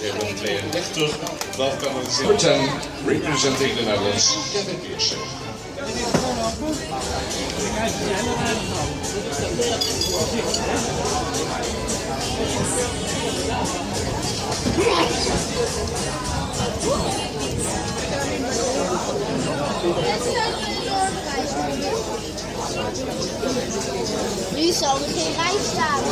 Kevin 32. Welcome on number 10, representing the Netherlands, Kevin Pearson. Nu zal er geen rij staan.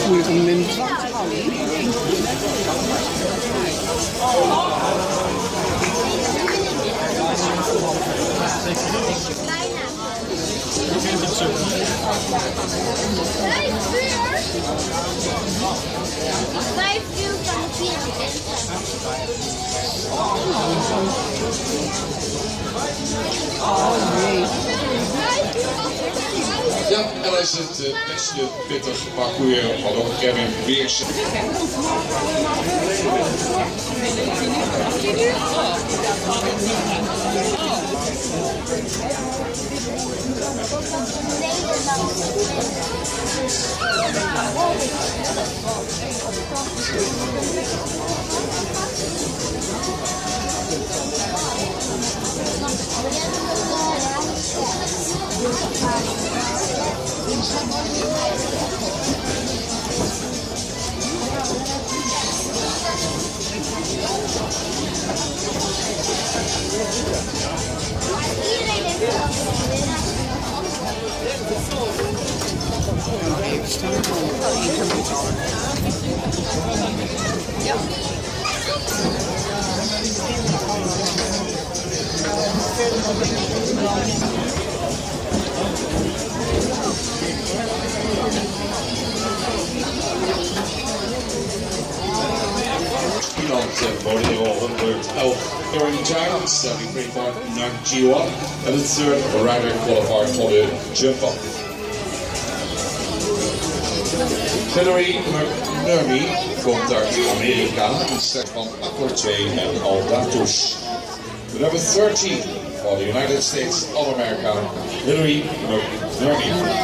Moeilijk om hem in de stand te houden. Vijf uur van de vierde. Ja, en dan is het beste pittig parcours van ook Kevin Pearson. Ja. Model 111 during time, 73.91, and the third rider qualified for the jump up. Hillary McNerney komt uit Amerika, een set van Aqua 2 en Aldatus. Number 13 for the United States of America, Hillary McNerney.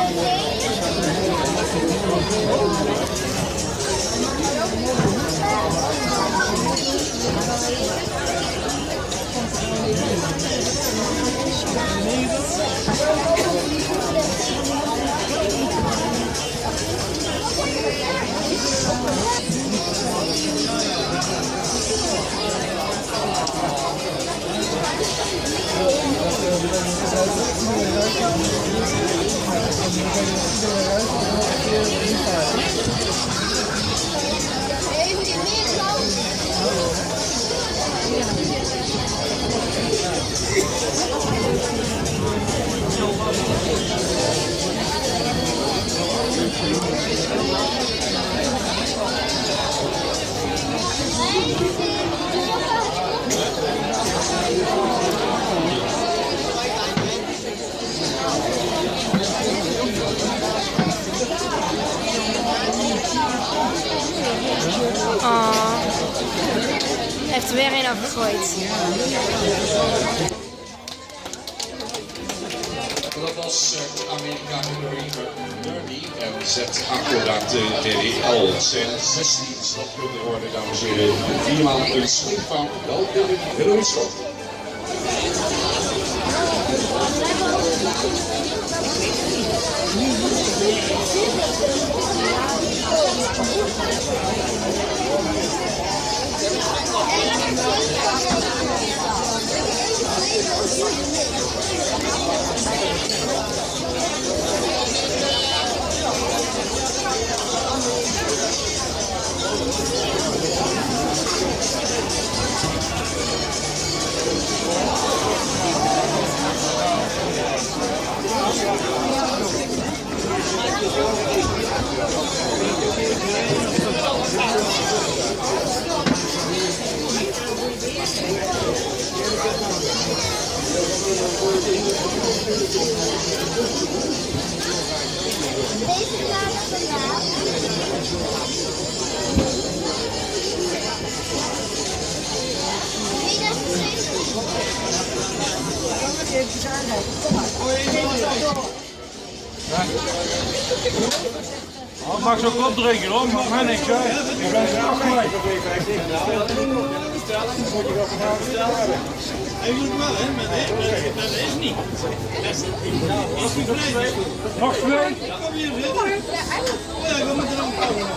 Hij heeft er weer een afgegooid. Dat was Amerika Hillary McNerney en zet akkoord DDL. Zijn 16 slotpunten worden, dames en heren. 4 maal een schrik van Hillary Scott. Oh, mag zo kop drinken hoor, mag mij niks uit. Ik ben er ook kwijt. Hij moet wel, hè, maar dat is niet. Nog twee? Kom hier zitten. Ja, we moeten er ook komen.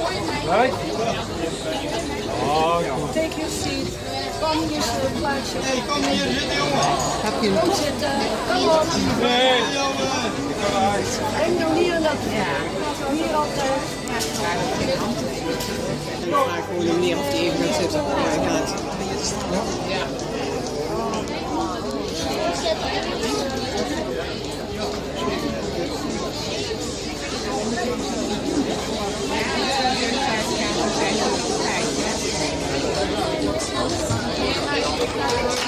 Right? Oh, ja. Take your seat. Kom hier zitten, plaatsje. Hey, kom hier zitten, jongen. Heb je Kom zitten. Kom op. Nee, jongen. En dan hier en dat. Ja. Hier altijd. Dan vraag ik gewoon de meneer of die even gaat zitten. Maar hij gaat. Ja.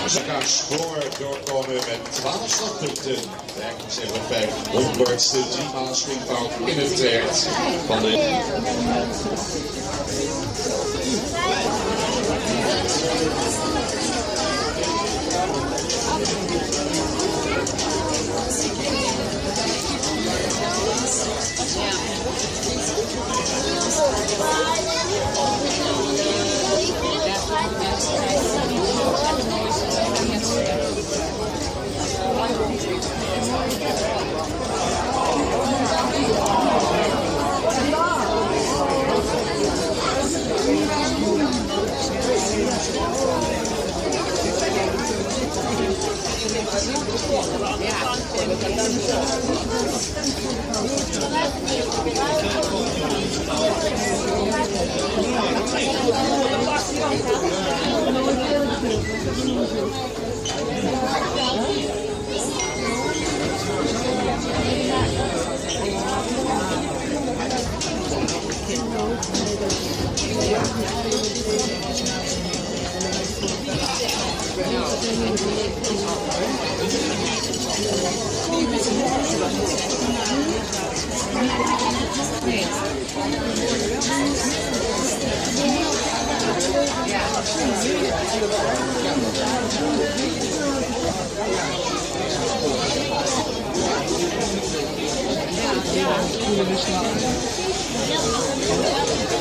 Ze gaan spoor doorkomen met 12 standpunten. Werkelijk zeggen we 500ste 3-maal swingfout in het traject van de...